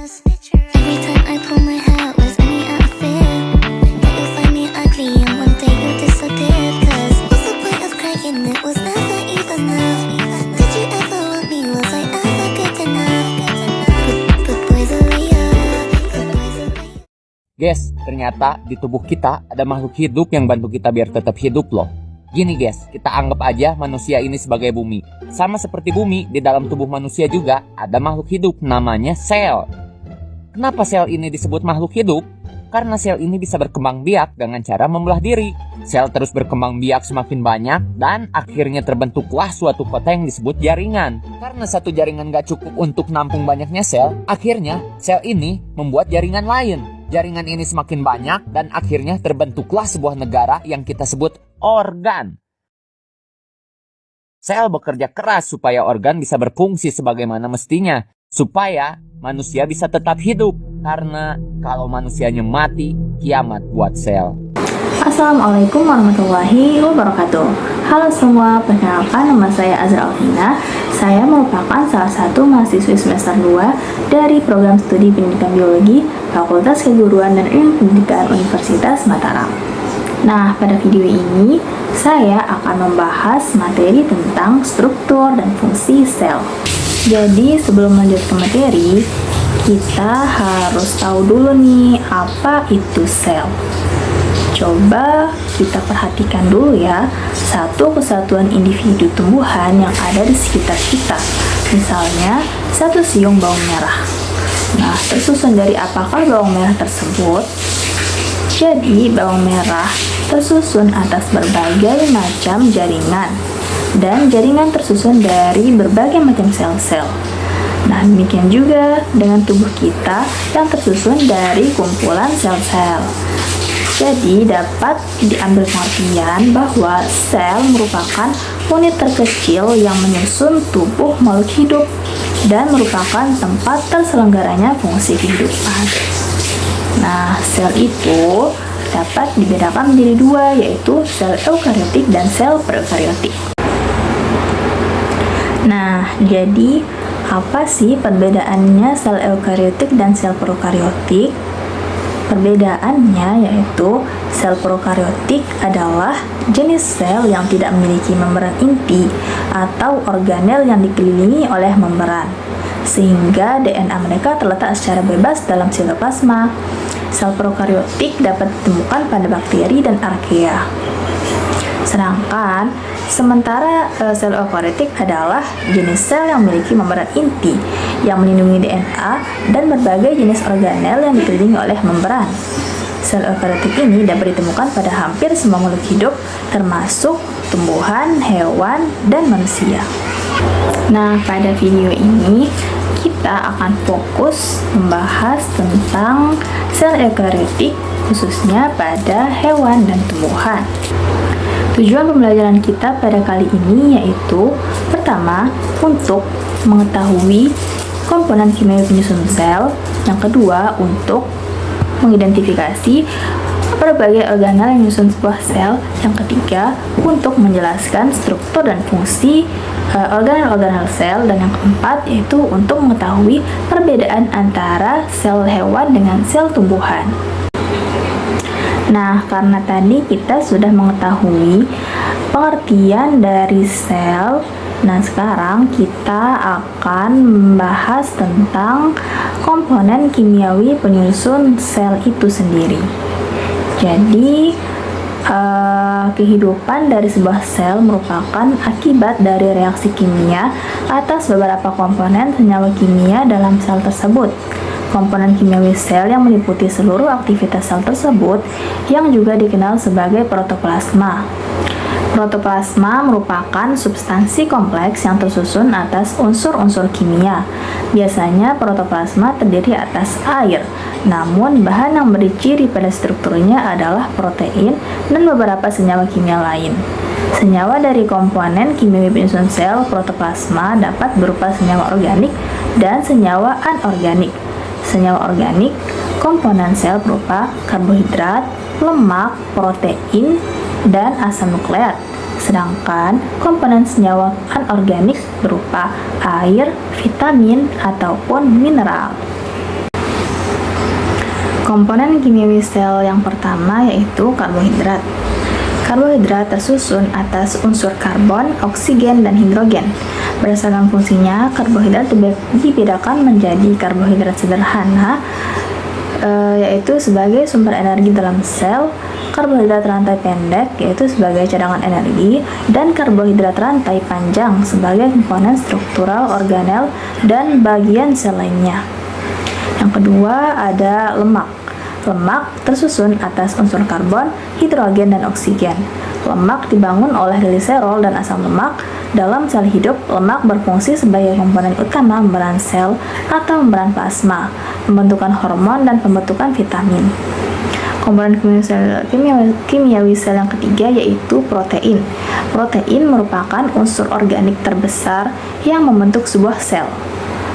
Every time I pull my hair was any outfit that you'll find me ugly and one day you'll disappear. Cause what's the point of crying? It was never even enough. Did you ever want me? Was I ever good enough? But boys are layup. But boys are layup. Guys, ternyata di tubuh kita ada makhluk hidup yang bantu kita biar tetap hidup loh. Gini guys, kita anggap aja manusia ini sebagai bumi. Sama seperti bumi, di dalam tubuh manusia juga ada makhluk hidup namanya sel. Kenapa sel ini disebut makhluk hidup? Karena sel ini bisa berkembang biak dengan cara membelah diri. Sel terus berkembang biak semakin banyak dan akhirnya terbentuklah suatu kota yang disebut jaringan. Karena satu jaringan gak cukup untuk nampung banyaknya sel, akhirnya sel ini membuat jaringan lain. Jaringan ini semakin banyak dan akhirnya terbentuklah sebuah negara yang kita sebut organ. Sel bekerja keras supaya organ bisa berfungsi sebagaimana mestinya, supaya manusia bisa tetap hidup. Karena kalau manusianya mati, kiamat buat sel. Assalamualaikum warahmatullahi wabarakatuh. Halo semua, perkenalkan nama saya Azra Alvina. Saya merupakan salah satu mahasiswi semester 2 dari program studi pendidikan biologi Fakultas Keguruan dan Ilmu Pendidikan Universitas Mataram. Nah, pada video ini saya akan membahas materi tentang struktur dan fungsi sel. Jadi sebelum lanjut ke materi, kita harus tahu dulu nih apa itu sel. Coba kita perhatikan dulu ya, satu kesatuan individu tumbuhan yang ada di sekitar kita. Misalnya, satu siung bawang merah. Nah, tersusun dari apakah bawang merah tersebut? Jadi, bawang merah tersusun atas berbagai macam jaringan. Dan jaringan tersusun dari berbagai macam sel-sel. Nah, demikian juga dengan tubuh kita yang tersusun dari kumpulan sel-sel. Jadi dapat diambil pengertian bahwa sel merupakan unit terkecil yang menyusun tubuh makhluk hidup dan merupakan tempat terselenggaranya fungsi kehidupan. Nah, sel itu dapat dibedakan menjadi dua, yaitu sel eukariotik dan sel prokariotik. Nah, jadi apa sih perbedaannya sel eukariotik dan sel prokariotik? Perbedaannya yaitu sel prokariotik adalah jenis sel yang tidak memiliki membran inti atau organel yang dikelilingi oleh membran, sehingga DNA mereka terletak secara bebas dalam sitoplasma. Sel prokariotik dapat ditemukan pada bakteri dan archaea. Sedangkan sementara sel eukariotik adalah jenis sel yang memiliki membran inti yang melindungi DNA dan berbagai jenis organel yang dikelilingi oleh membran. Sel eukariotik ini dapat ditemukan pada hampir semua makhluk hidup, termasuk tumbuhan, hewan, dan manusia. Nah, pada video ini kita akan fokus membahas tentang sel eukariotik, khususnya pada hewan dan tumbuhan. Tujuan pembelajaran kita pada kali ini yaitu pertama, untuk mengetahui komponen kimiawi penyusun sel. Yang kedua, untuk mengidentifikasi berbagai organel yang menyusun sebuah sel. Yang ketiga, untuk menjelaskan struktur dan fungsi organel-organel sel. Dan yang keempat, yaitu untuk mengetahui perbedaan antara sel hewan dengan sel tumbuhan. Nah, karena tadi kita sudah mengetahui pengertian dari sel, nah sekarang kita akan membahas tentang komponen kimiawi penyusun sel itu sendiri. Jadi, kehidupan dari sebuah sel merupakan akibat dari reaksi kimia atas beberapa komponen senyawa kimia dalam sel tersebut. Komponen kimiawi sel yang meliputi seluruh aktivitas sel tersebut yang juga dikenal sebagai protoplasma. Protoplasma merupakan substansi kompleks yang tersusun atas unsur-unsur kimia. Biasanya protoplasma terdiri atas air, namun bahan yang memberi ciri pada strukturnya adalah protein dan beberapa senyawa kimia lain. Senyawa dari komponen kimiawi penyusun sel protoplasma dapat berupa senyawa organik dan senyawa anorganik. Senyawa organik, komponen sel berupa karbohidrat, lemak, protein, dan asam nukleat. Sedangkan komponen senyawa anorganik berupa air, vitamin, ataupun mineral. Komponen kimiawi sel yang pertama yaitu karbohidrat. Karbohidrat tersusun atas unsur karbon, oksigen, dan hidrogen. Berdasarkan fungsinya, karbohidrat dibedakan menjadi karbohidrat sederhana, yaitu sebagai sumber energi dalam sel, karbohidrat rantai pendek, yaitu sebagai cadangan energi, dan karbohidrat rantai panjang sebagai komponen struktural organel dan bagian sel lainnya. Yang kedua ada lemak. Lemak tersusun atas unsur karbon, hidrogen, dan oksigen. Lemak dibangun oleh gliserol dan asam lemak. Dalam sel hidup, lemak berfungsi sebagai komponen utama membran sel atau membran plasma, pembentukan hormon, dan pembentukan vitamin. Komponen kimiawi sel yang ketiga yaitu protein. Protein merupakan unsur organik terbesar yang membentuk sebuah sel.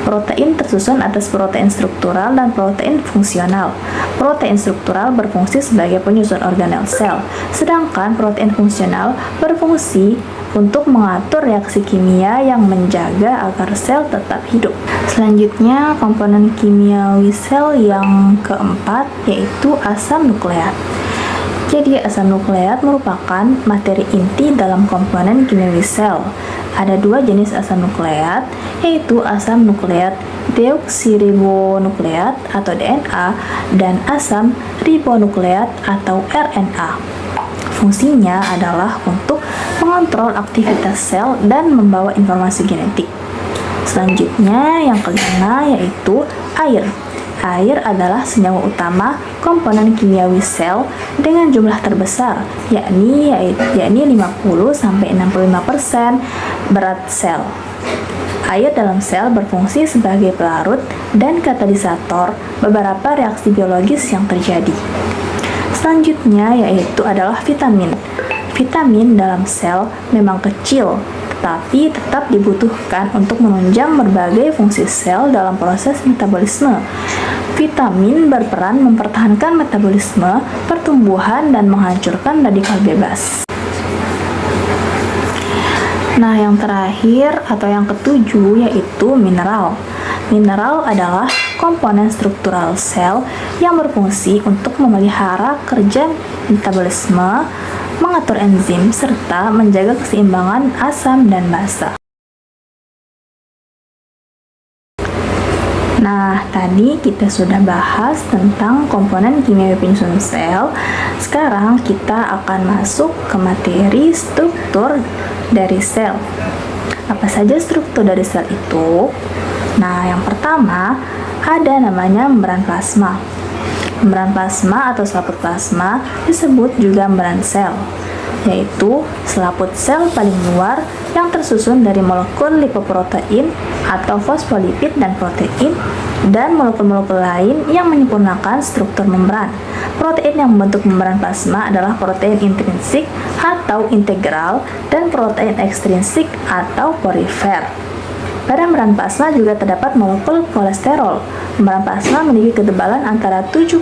Protein tersusun atas protein struktural dan protein fungsional. Protein struktural berfungsi sebagai penyusun organel sel, sedangkan protein fungsional berfungsi untuk mengatur reaksi kimia yang menjaga agar sel tetap hidup. Selanjutnya, komponen kimiawi sel yang keempat yaitu asam nukleat. Jadi, asam nukleat merupakan materi inti dalam komponen kimiawi sel. Ada dua jenis asam nukleat, yaitu asam nukleat deoksiribonukleat atau DNA dan asam ribonukleat atau RNA. Fungsinya adalah untuk mengontrol aktivitas sel dan membawa informasi genetik. Selanjutnya, yang kelima yaitu air. Air adalah senyawa utama komponen kimiawi sel dengan jumlah terbesar, yakni 50-65% berat sel. Air dalam sel berfungsi sebagai pelarut dan katalisator beberapa reaksi biologis yang terjadi. Selanjutnya yaitu adalah vitamin. Vitamin dalam sel memang kecil, tetapi tetap dibutuhkan untuk menunjang berbagai fungsi sel dalam proses metabolisme. Vitamin berperan mempertahankan metabolisme, pertumbuhan, dan menghancurkan radikal bebas. Nah, yang terakhir atau yang ketujuh yaitu mineral. Mineral adalah komponen struktural sel yang berfungsi untuk memelihara kerja metabolisme, mengatur enzim, serta menjaga keseimbangan asam dan basa. Nah, tadi kita sudah bahas tentang komponen kimiawi penyusun sel. Sekarang kita akan masuk ke materi struktur dari sel. Apa saja struktur dari sel itu? Nah, yang pertama ada namanya membran plasma. Membran plasma atau selaput plasma disebut juga membran sel, yaitu selaput sel paling luar yang tersusun dari molekul lipoprotein atau fosfolipid dan protein, dan molekul-molekul lain yang menyempurnakan struktur membran. Protein yang membentuk membran plasma adalah protein intrinsik atau integral dan protein ekstrinsik atau porifer. Pada membran plasma juga terdapat molekul kolesterol. Membran plasma memiliki ketebalan antara 7,5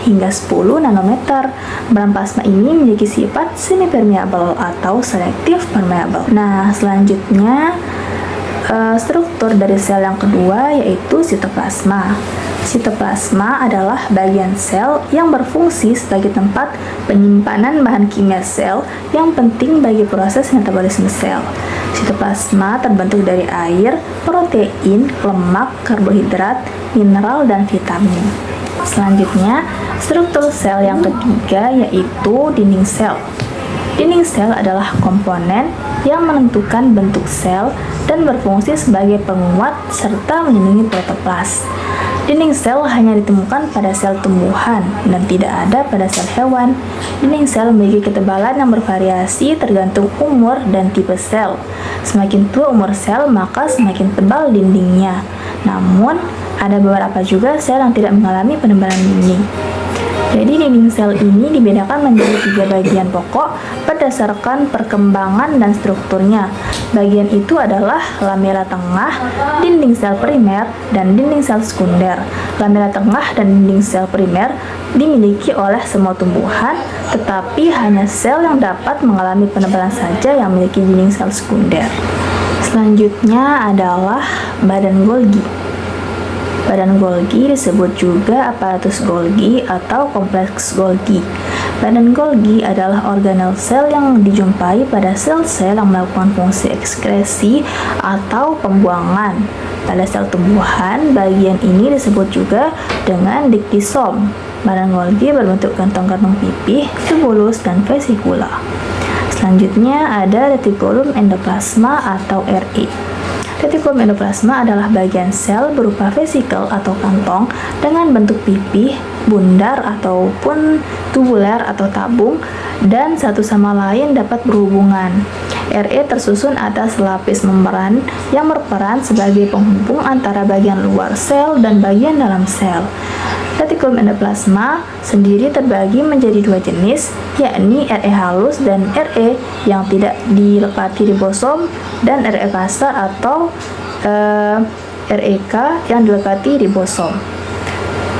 hingga 10 nanometer. Membran plasma ini memiliki sifat semi-permeable atau selektif permeable. Nah, selanjutnya struktur dari sel yang kedua yaitu sitoplasma. Sitoplasma adalah bagian sel yang berfungsi sebagai tempat penyimpanan bahan kimia sel yang penting bagi proses metabolisme sel. Sitoplasma terbentuk dari air, protein, lemak, karbohidrat, mineral, dan vitamin. Selanjutnya, struktur sel yang ketiga yaitu dinding sel. Dinding sel adalah komponen yang menentukan bentuk sel dan berfungsi sebagai penguat serta melindungi protoplas. Dinding sel hanya ditemukan pada sel tumbuhan dan tidak ada pada sel hewan. Dinding sel memiliki ketebalan yang bervariasi tergantung umur dan tipe sel. Semakin tua umur sel, maka semakin tebal dindingnya. Namun, ada beberapa juga sel yang tidak mengalami penebalan dinding. Jadi dinding sel ini dibedakan menjadi 3 bagian pokok berdasarkan perkembangan dan strukturnya. Bagian itu adalah lamela tengah, dinding sel primer, dan dinding sel sekunder. Lamela tengah dan dinding sel primer dimiliki oleh semua tumbuhan, tetapi hanya sel yang dapat mengalami penebalan saja yang memiliki dinding sel sekunder. Selanjutnya adalah badan Golgi. Badan Golgi disebut juga aparatus Golgi atau kompleks Golgi. Badan Golgi adalah organel sel yang dijumpai pada sel-sel yang melakukan fungsi ekskresi atau pembuangan. Pada sel tumbuhan, bagian ini disebut juga dengan diktisom. Badan Golgi berbentuk kantong-kantong pipih, tubulus, dan vesikula. Selanjutnya ada retikulum endoplasma atau RE. Retikulum endoplasma adalah bagian sel berupa vesikel atau kantong dengan bentuk pipih, bundar ataupun tubuler atau tabung, dan satu sama lain dapat berhubungan. RE tersusun atas lapis membran yang berperan sebagai penghubung antara bagian luar sel dan bagian dalam sel. Retikulum endoplasma sendiri terbagi menjadi dua jenis, yakni RE halus dan RE yang tidak dilekati ribosom, dan RE kasar atau REK yang dilekati ribosom.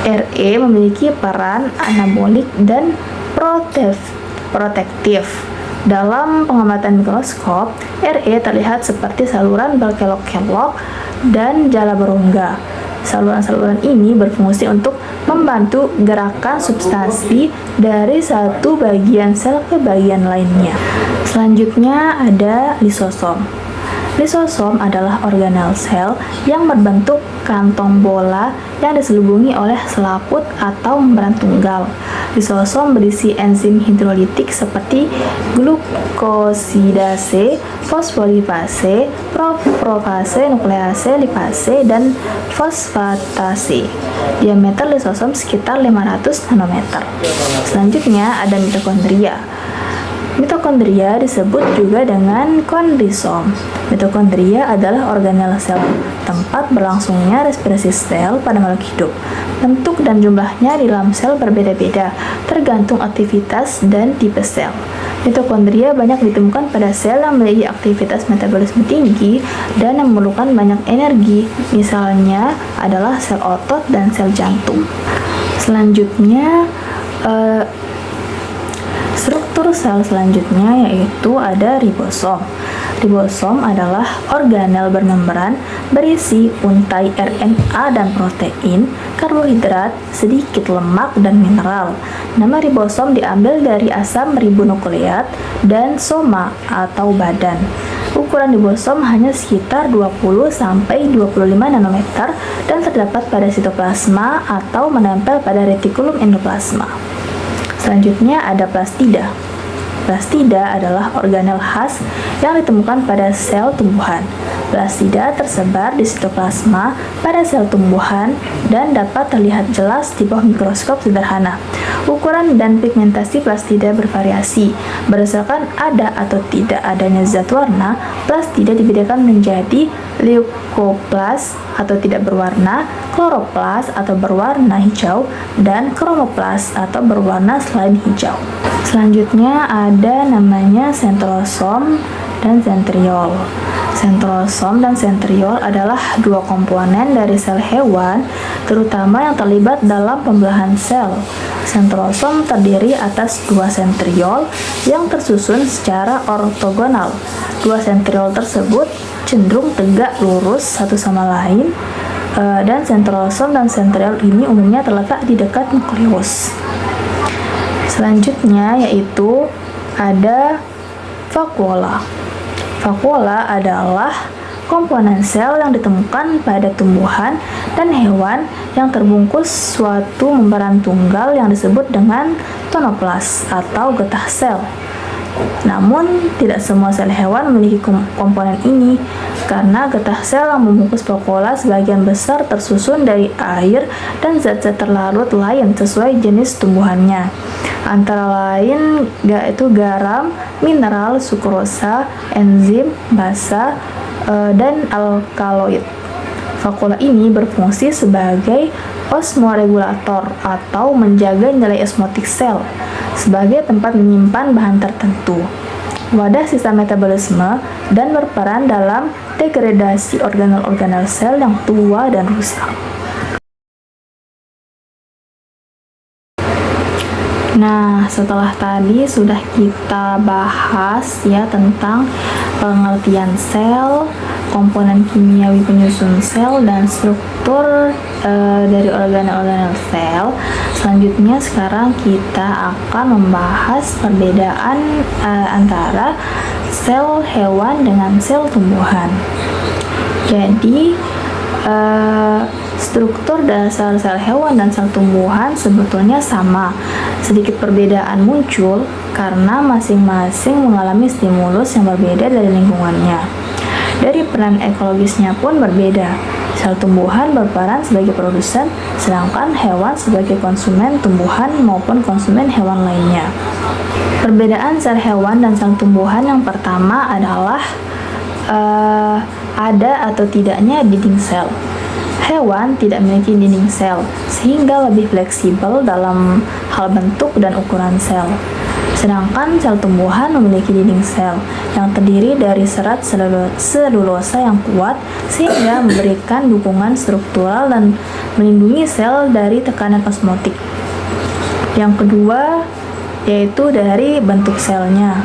RE memiliki peran anabolik dan protektif. Dalam pengamatan mikroskop, RE terlihat seperti saluran berkelok-kelok dan jala berongga. Saluran-saluran ini berfungsi untuk membantu gerakan substansi dari satu bagian sel ke bagian lainnya. Selanjutnya ada lisosom. Lisosom adalah organel sel yang berbentuk kantong bola yang diselubungi oleh selaput atau membran tunggal. Lisosom berisi enzim hidrolitik seperti glukosidase, fosfolipase, profase, nuklease, lipase, dan fosfatase. Diameter lisosom sekitar 500 nanometer. Selanjutnya ada mitokondria. Mitokondria disebut juga dengan kondrisom. Mitokondria adalah organel sel tempat berlangsungnya respirasi sel pada makhluk hidup. Bentuk dan jumlahnya di dalam sel berbeda-beda, tergantung aktivitas dan tipe sel. Mitokondria banyak ditemukan pada sel yang memiliki aktivitas metabolisme tinggi dan yang memerlukan banyak energi, misalnya adalah sel otot dan sel jantung. Selanjutnya, struktur sel selanjutnya yaitu ada ribosom. Ribosom adalah organel bermembran berisi untai RNA dan protein, karbohidrat, sedikit lemak, dan mineral. Nama ribosom diambil dari asam ribonukleat dan soma atau badan. Ukuran ribosom hanya sekitar 20-25 nanometer dan terdapat pada sitoplasma atau menempel pada retikulum endoplasma. Selanjutnya ada plastida. Plastida adalah organel khas yang ditemukan pada sel tumbuhan. Plastida tersebar di sitoplasma pada sel tumbuhan dan dapat terlihat jelas di bawah mikroskop sederhana. Ukuran dan pigmentasi plastida bervariasi. Berdasarkan ada atau tidak adanya zat warna, plastida dibedakan menjadi leukoplas atau tidak berwarna, kloroplas atau berwarna hijau, dan kromoplas atau berwarna selain hijau. Selanjutnya ada namanya sentrosom dan sentriol. Sentrosom dan sentriol adalah dua komponen dari sel hewan, terutama yang terlibat dalam pembelahan sel. Sentrosom terdiri atas dua sentriol yang tersusun secara ortogonal. Dua sentriol tersebut cenderung tegak lurus satu sama lain, dan sentrosom dan sentriol ini umumnya terletak di dekat nukleus. Selanjutnya yaitu ada vakuola. Vakuola adalah komponen sel yang ditemukan pada tumbuhan dan hewan yang terbungkus suatu membran tunggal yang disebut dengan tonoplas atau getah sel. Namun, tidak semua sel hewan memiliki komponen ini, karena getah sel yang membungkus vakuola sebagian besar tersusun dari air dan zat-zat terlarut lain sesuai jenis tumbuhannya. Antara lain yaitu garam, mineral, sukrosa, enzim, basa, dan alkaloid. Vakuola ini berfungsi sebagai osmoregulator atau menjaga nilai osmotik sel sebagai tempat menyimpan bahan tertentu, wadah sisa metabolisme, dan berperan dalam degradasi organel-organel sel yang tua dan rusak. Nah, setelah tadi sudah kita bahas ya tentang pengertian sel, komponen kimiawi penyusun sel dan struktur dari organel-organel sel. Selanjutnya sekarang kita akan membahas perbedaan antara sel hewan dengan sel tumbuhan. Jadi struktur dasar sel hewan dan sel tumbuhan sebetulnya sama. Sedikit perbedaan muncul karena masing-masing mengalami stimulus yang berbeda dari lingkungannya. Dari peran ekologisnya pun berbeda. Sel tumbuhan berperan sebagai produsen, sedangkan hewan sebagai konsumen tumbuhan maupun konsumen hewan lainnya. Perbedaan sel hewan dan sel tumbuhan yang pertama adalah ada atau tidaknya dinding sel. Hewan tidak memiliki dinding sel, sehingga lebih fleksibel dalam hal bentuk dan ukuran sel. Sedangkan sel tumbuhan memiliki dinding sel yang terdiri dari serat selulosa yang kuat sehingga memberikan dukungan struktural dan melindungi sel dari tekanan osmotik. Yang kedua yaitu dari bentuk selnya.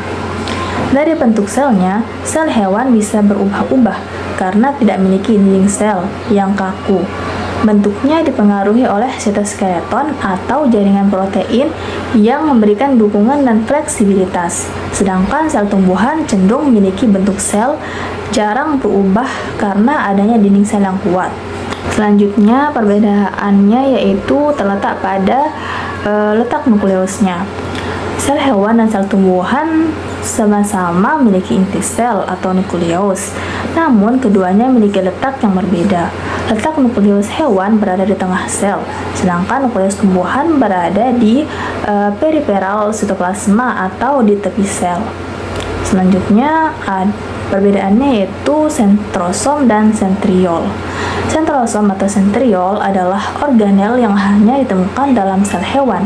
Dari bentuk selnya, sel hewan bisa berubah-ubah karena tidak memiliki dinding sel yang kaku. Bentuknya dipengaruhi oleh sitoskeleton atau jaringan protein yang memberikan dukungan dan fleksibilitas. Sedangkan sel tumbuhan cenderung memiliki bentuk sel jarang berubah karena adanya dinding sel yang kuat. Selanjutnya perbedaannya yaitu terletak pada letak nukleusnya. Sel hewan dan sel tumbuhan sama-sama memiliki inti sel atau nukleus, namun keduanya memiliki letak yang berbeda. Letak nukleus hewan berada di tengah sel, sedangkan nukleus tumbuhan berada di periferal sitoplasma atau di tepi sel. Selanjutnya perbedaannya yaitu sentrosom dan sentriol. Sentrosom atau sentriol adalah organel yang hanya ditemukan dalam sel hewan.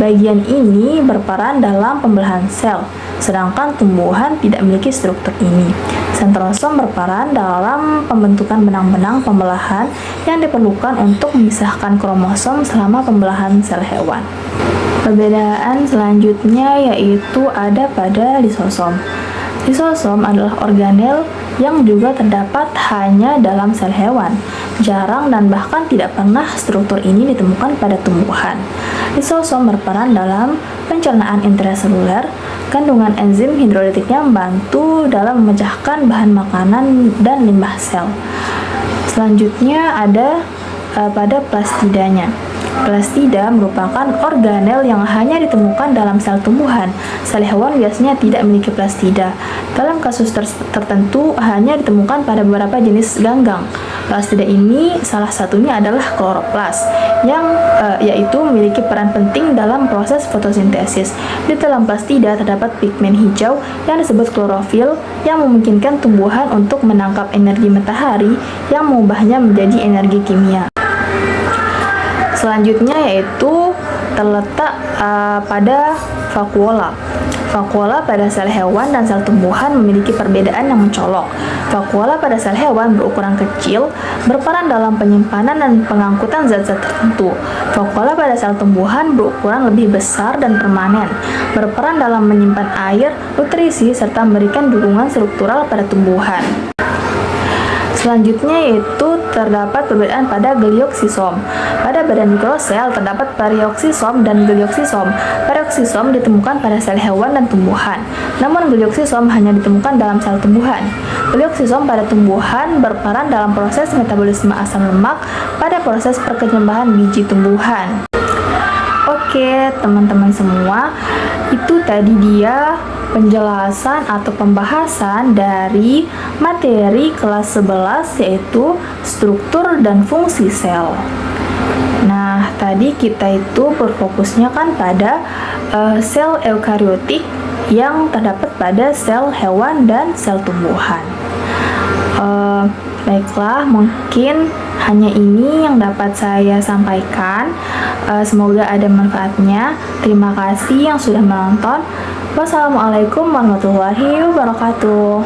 Bagian ini berperan dalam pembelahan sel, sedangkan tumbuhan tidak memiliki struktur ini. Sentrosom berperan dalam pembentukan benang-benang pembelahan yang diperlukan untuk memisahkan kromosom selama pembelahan sel hewan. Perbedaan selanjutnya yaitu ada pada lisosom. Lisosom adalah organel yang juga terdapat hanya dalam sel hewan. Jarang dan bahkan tidak pernah struktur ini ditemukan pada tumbuhan. Lisosom berperan dalam pencernaan intraseluler. Kandungan enzim hidrolitiknya membantu dalam memecahkan bahan makanan dan limbah sel. Selanjutnya ada pada plastidanya. Plastida merupakan organel yang hanya ditemukan dalam sel tumbuhan. Sel hewan biasanya tidak memiliki plastida. Dalam kasus tertentu hanya ditemukan pada beberapa jenis ganggang. Plastida ini salah satunya adalah kloroplas, yang yaitu memiliki peran penting dalam proses fotosintesis. Di dalam plastida terdapat pigmen hijau yang disebut klorofil yang memungkinkan tumbuhan untuk menangkap energi matahari yang mengubahnya menjadi energi kimia. Selanjutnya yaitu terletak pada vakuola. Vakuola pada sel hewan dan sel tumbuhan memiliki perbedaan yang mencolok. Vakuola pada sel hewan berukuran kecil, berperan dalam penyimpanan dan pengangkutan zat-zat tertentu. Vakuola pada sel tumbuhan berukuran lebih besar dan permanen, berperan dalam menyimpan air, nutrisi, serta memberikan dukungan struktural pada tumbuhan. Selanjutnya yaitu terdapat perbedaan pada glioksisom. Pada badan mikrosel terdapat perioksisom dan glioksisom. Perioksisom ditemukan pada sel hewan dan tumbuhan, namun glioksisom hanya ditemukan dalam sel tumbuhan. Glioksisom pada tumbuhan berperan dalam proses metabolisme asam lemak pada proses perkecambahan biji tumbuhan. Oke, teman-teman semua, itu tadi dia penjelasan atau pembahasan dari materi kelas 11 yaitu struktur dan fungsi sel. Nah, tadi kita itu berfokusnya kan pada sel eukariotik yang terdapat pada sel hewan dan sel tumbuhan. Baiklah, mungkin hanya ini yang dapat saya sampaikan. Semoga ada manfaatnya. Terima kasih yang sudah menonton. Wassalamualaikum warahmatullahi wabarakatuh.